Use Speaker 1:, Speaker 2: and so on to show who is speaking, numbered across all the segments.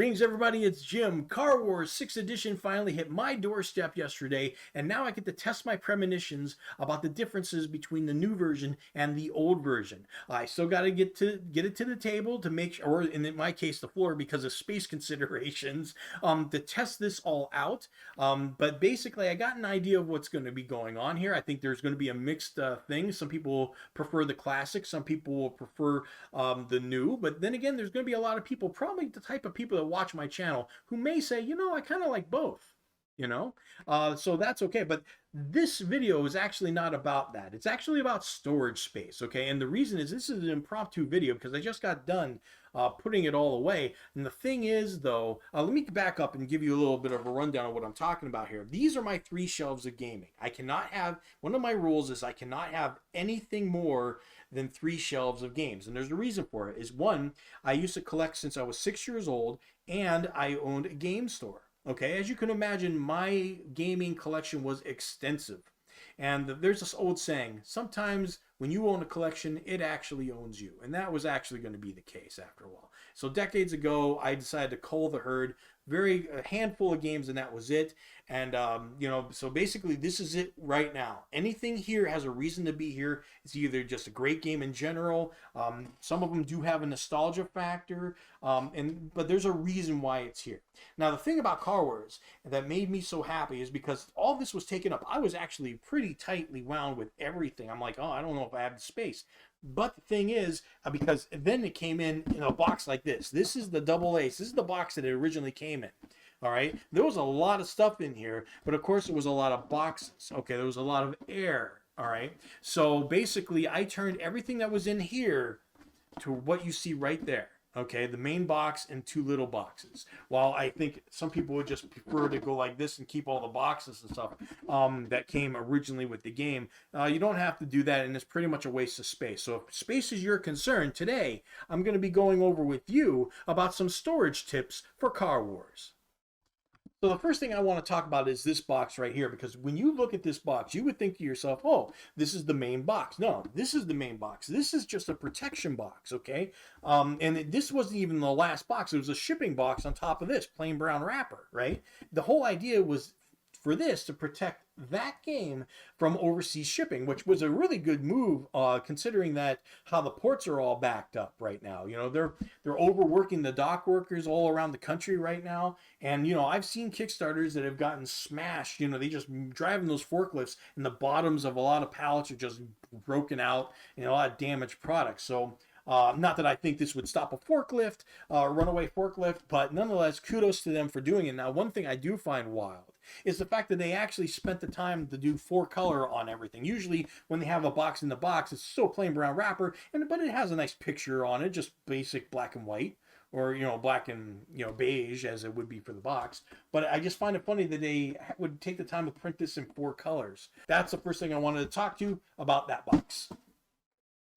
Speaker 1: Greetings, everybody. It's Jim. Car Wars 6th edition finally hit my doorstep yesterday, and now I get to test my premonitions about the differences between the new version and the old version. I still got to get it to the table to make sure, or in my case, the floor, because of space considerations, to test this all out. But basically, I got an idea of what's going to be going on here. I think there's going to be a mixed thing. Some people will prefer the classic, some people will prefer the new, but then again, there's going to be a lot of people, probably the type of people that watch my channel, who may say, I kind of like both, so that's okay. But this video is actually not about that. It's actually about storage space, okay? And the reason is, this is an impromptu video because I just got done putting it all away. And the thing is, though, let me back up and give you a little bit of a rundown of what I'm talking about here. These are my 3 shelves of gaming. I cannot have, one of my rules is I cannot have anything more than 3 shelves of games. And there's a reason for it. Is one, I used to collect since I was 6 years old, and I owned a game store. Okay, as you can imagine, my gaming collection was extensive. And there's this old saying, sometimes when you own a collection, it actually owns you. And that was actually going to be the case after a while. So decades ago, I decided to cull the herd, a handful of games, and that was it. And so basically this is it right now. Anything here has a reason to be here. It's either just a great game in general. Some of them do have a nostalgia factor, but there's a reason why it's here. Now, the thing about Car Wars that made me so happy is because all this was taken up. I was actually pretty tightly wound with everything. I'm like, oh, I don't know if I have the space. But the thing is, because then it came in a box like this. This is the double ace. This is the box that it originally came in. All right. There was a lot of stuff in here, but of course it was a lot of boxes. Okay. There was a lot of air. All right. So basically, I turned everything that was in here to what you see right there. Okay, the main box and 2 little boxes. While I think some people would just prefer to go like this and keep all the boxes and stuff that came originally with the game, you don't have to do that, and it's pretty much a waste of space. So if space is your concern, today I'm going to be going over with you about some storage tips for Car Wars. So the first thing I want to talk about is this box right here, because when you look at this box, you would think to yourself, oh, this is the main box. No, this is the main box. This is just a protection box, okay? And this wasn't even the last box. It was a shipping box on top of this, plain brown wrapper, right? The whole idea was for this to protect that game from overseas shipping, which was a really good move, considering that how the ports are all backed up right now. They're overworking the dock workers all around the country right now, and I've seen Kickstarters that have gotten smashed. They just driving those forklifts, and the bottoms of a lot of pallets are just broken out, and a lot of damaged products. So not that I think this would stop a forklift, runaway forklift, but nonetheless, kudos to them for doing it. Now, one thing I do find wild is the fact that they actually spent the time to do 4 color on everything. Usually when they have a box in the box, it's so plain brown wrapper, but it has a nice picture on it, just basic black and white, or black and beige, as it would be for the box. But I just find it funny that they would take the time to print this in 4 colors. That's the first thing I wanted to talk to you about that box.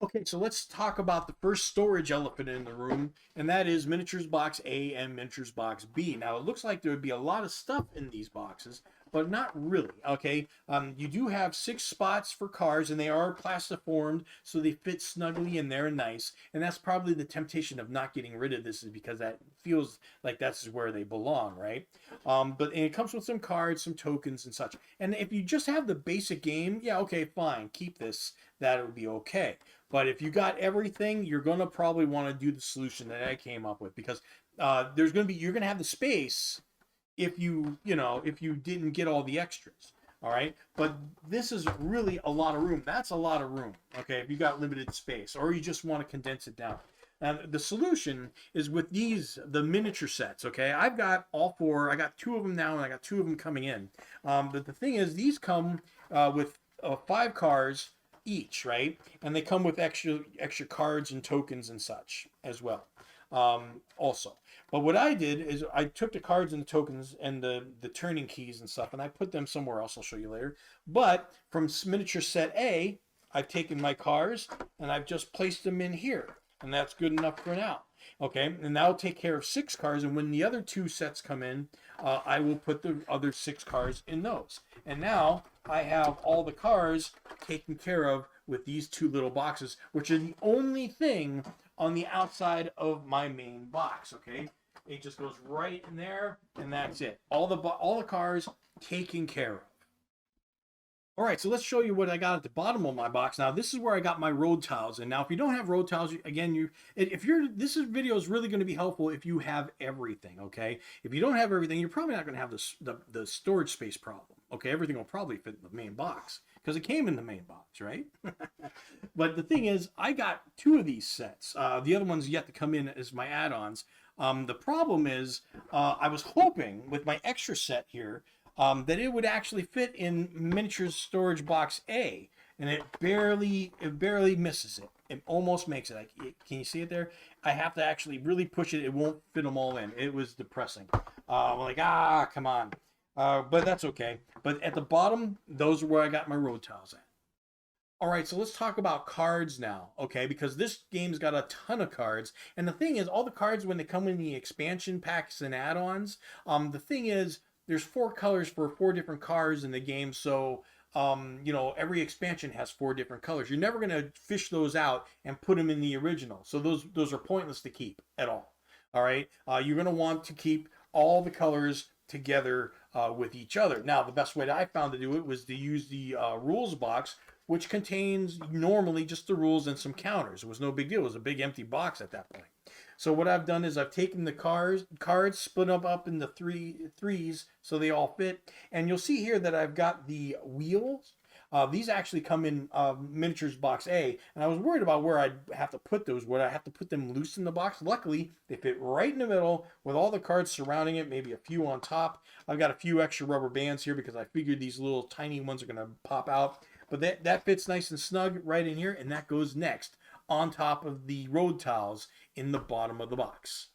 Speaker 1: Okay, so let's talk about the first storage elephant in the room, and that is Miniatures Box A and Miniatures Box B. Now, it looks like there would be a lot of stuff in these boxes, but not really, okay? You do have 6 spots for cars, and they are plastiformed, so they fit snugly in there and nice. And that's probably the temptation of not getting rid of this, is because that feels like that's where they belong, right? And it comes with some cards, some tokens, and such. And if you just have the basic game, yeah, okay, fine, keep this. That would be okay. But if you got everything, you're going to probably want to do the solution that I came up with, because you're going to have the space if you didn't get all the extras. All right. But this is really a lot of room. That's a lot of room. Okay. If you got limited space, or you just want to condense it down. And the solution is with the miniature sets. Okay. I've got all 4. I got 2 of them now, and I got 2 of them coming in. But the thing is, these come with 5 cars each, right? And they come with extra cards and tokens and such as well, also. But what I did is I took the cards and the tokens and the turning keys and stuff, and I put them somewhere else. I'll show you later. But from miniature set A, I've taken my cars and I've just placed them in here, and that's good enough for now. Okay, and that'll take care of 6 cars, and when the other 2 sets come in, I will put the other 6 cars in those. And now I have all the cars taken care of with these 2 little boxes, which are the only thing on the outside of my main box, okay? It just goes right in there, and that's it. All the cars taken care of. All right, so let's show you what I got at the bottom of my box. Now, this is where I got my road tiles. And now, if you don't have road tiles, again, this video is really going to be helpful if you have everything, okay? If you don't have everything, you're probably not going to have the storage space problem, okay? Everything will probably fit in the main box because it came in the main box, right? But the thing is, I got 2 of these sets. The other one's yet to come in as my add-ons. The problem is, I was hoping with my extra set here, that it would actually fit in miniatures storage box A, and it barely misses it. It almost makes it. Can you see it there? I have to actually really push it. It won't fit them all in. It was depressing. I'm like, come on. But that's okay. But at the bottom, those are where I got my road tiles at. All right, so let's talk about cards now, okay? Because this game's got a ton of cards. And the thing is, all the cards, when they come in the expansion packs and add-ons, the thing is, there's 4 colors for 4 different cars in the game, so every expansion has 4 different colors. You're never going to fish those out and put them in the original, so those are pointless to keep at all. All right, you're going to want to keep all the colors together with each other. Now, the best way that I found to do it was to use the rules box, which contains normally just the rules and some counters. It was no big deal. It was a big empty box at that point. So what I've done is I've taken the cards, split them up into threes so they all fit. And you'll see here that I've got the wheels. These actually come in miniatures box A. And I was worried about where I'd have to put those. Would I have to put them loose in the box? Luckily, they fit right in the middle with all the cards surrounding it, maybe a few on top. I've got a few extra rubber bands here because I figured these little tiny ones are going to pop out. But that fits nice and snug right in here, and that goes next on top of the road tiles in the bottom of the box.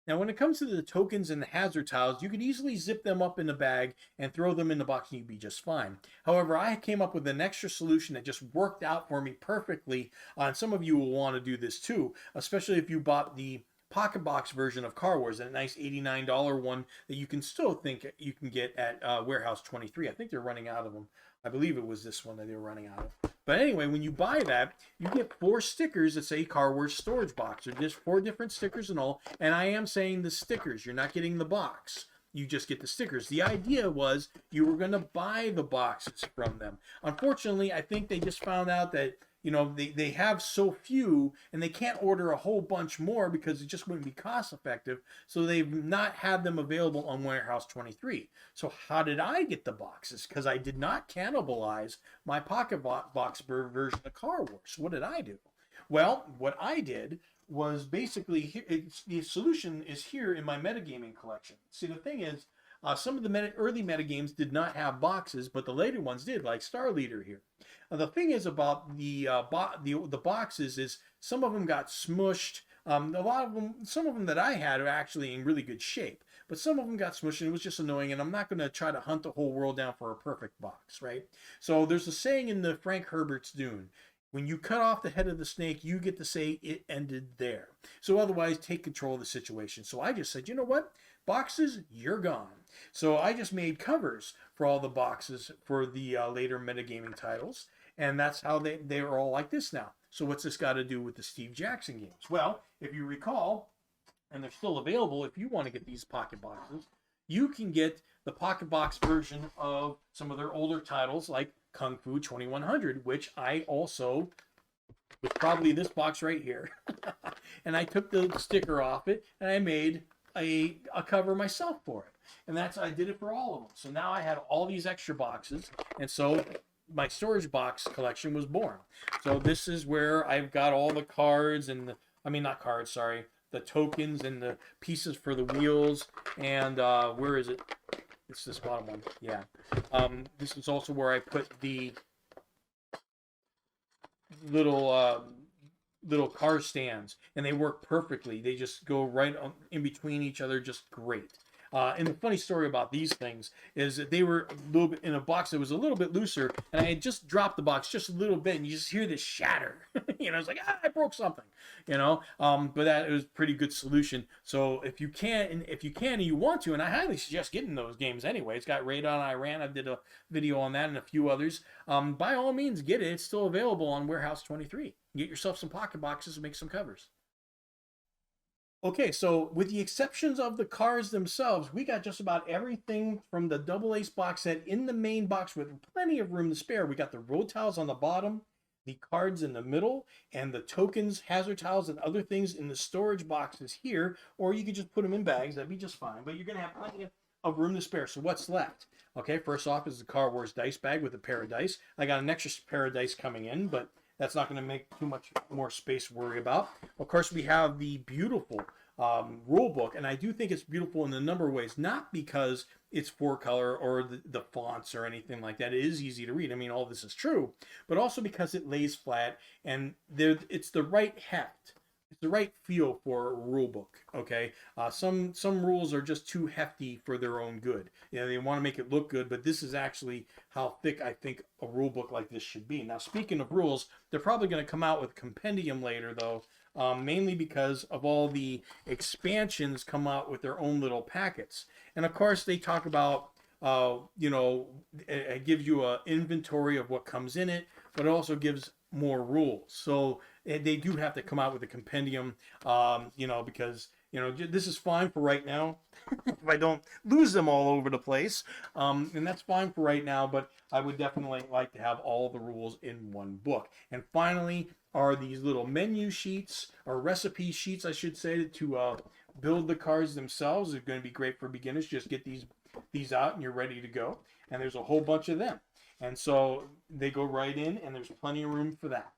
Speaker 1: Now, when it comes to the tokens and the hazard tiles, you could easily zip them up in the bag and throw them in the box and you'd be just fine. However, I came up with an extra solution that just worked out for me perfectly, and some of you will want to do this too, especially if you bought the pocket box version of Car Wars, a nice $89 one that you can still think you can get at Warehouse 23. I think they're running out of them. I believe it was this one that they were running out of. But anyway, when you buy that, you get 4 stickers that say Car Wars Storage Box. There's just 4 different stickers and all. And I am saying the stickers. You're not getting the box. You just get the stickers. The idea was you were going to buy the boxes from them. Unfortunately, I think they just found out that they have so few and they can't order a whole bunch more because it just wouldn't be cost effective. So they've not had them available on Warehouse 23. So how did I get the boxes? Because I did not cannibalize my pocket box version of Car Wars. What did I do? Well, what I did was basically, the solution is here in my metagaming collection. See, the thing is, some of the early metagames did not have boxes, but the later ones did, like Star Leader here. The thing is about the boxes is some of them got smushed. Some of them that I had are actually in really good shape, but some of them got smushed and it was just annoying, and I'm not going to try to hunt the whole world down for a perfect box, right? So there's a saying in the Frank Herbert's Dune: when you cut off the head of the snake, you get to say it ended there. So otherwise, take control of the situation. So I just said, you know what? Boxes, you're gone. So I just made covers for all the boxes for the later metagaming titles. And that's how they are all like this now. So what's this got to do with the Steve Jackson games? Well, if you recall, and they're still available if you want to get these pocket boxes, you can get the pocket box version of some of their older titles like Kung Fu 2100, which I also, with probably this box right here, and I took the sticker off it and I made a cover myself for it. And I did it for all of them. So now I had all these extra boxes, and so my storage box collection was born. So this is where I've got all the cards and the tokens and the pieces for the wheels. And where is it? It's this bottom one. Yeah. This is also where I put the little car stands, and they work perfectly. They just go right in between each other, just great. And the funny story about these things is that they were a little bit in a box that was a little bit looser, and I had just dropped the box just a little bit, and you just hear this shatter. It's like, I broke something. But that was a pretty good solution. So if you can and you want to, and I highly suggest getting those games anyway. It's got Radon Iran. I did a video on that and a few others. By all means, get it. It's still available on Warehouse 23. Get yourself some pocket boxes and make some covers. Okay, so with the exceptions of the cars themselves, we got just about everything from the Double Ace box set in the main box with plenty of room to spare. We got the road tiles on the bottom, the cards in the middle, and the tokens, hazard tiles, and other things in the storage boxes here, or you could just put them in bags. That'd be just fine, but you're going to have plenty of room to spare. So what's left? Okay, first off is the Car Wars dice bag with a pair of dice. I got an extra pair of dice coming in, but that's not going to make too much more space to worry about. Of course, we have the beautiful rule book, and I do think it's beautiful in a number of ways, not because it's four color or the fonts or anything like that. It is easy to read. I mean, all this is true, but also because it lays flat and it's the right heft. It's the right feel for a rule book. Okay, some rules are just too hefty for their own good. You know, they want to make it look good, but this is actually how thick I think a rule book like this should be. Now, speaking of rules, they're probably going to come out with a compendium later, though, mainly because of all the expansions come out with their own little packets. And of course, they talk about, it gives you an inventory of what comes in it, but it also gives more rules. So they do have to come out with a compendium, because this is fine for right now. If I don't lose them all over the place, and that's fine for right now, but I would definitely like to have all the rules in one book. And finally are these little menu sheets, or recipe sheets I should say, to build the cards themselves. They're going to be great for beginners. Just get these out and you're ready to go. And there's a whole bunch of them, and so they go right in, and there's plenty of room for that.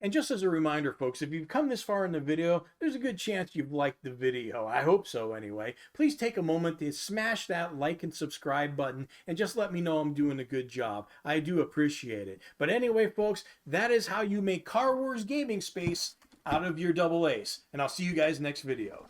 Speaker 1: And just as a reminder, folks, if you've come this far in the video, there's a good chance you've liked the video. I hope so anyway. Please take a moment to smash that like and subscribe button and just let me know I'm doing a good job. I do appreciate it. But anyway, folks, that is how you make Car Wars Gaming Space out of your Double Ace. And I'll see you guys next video.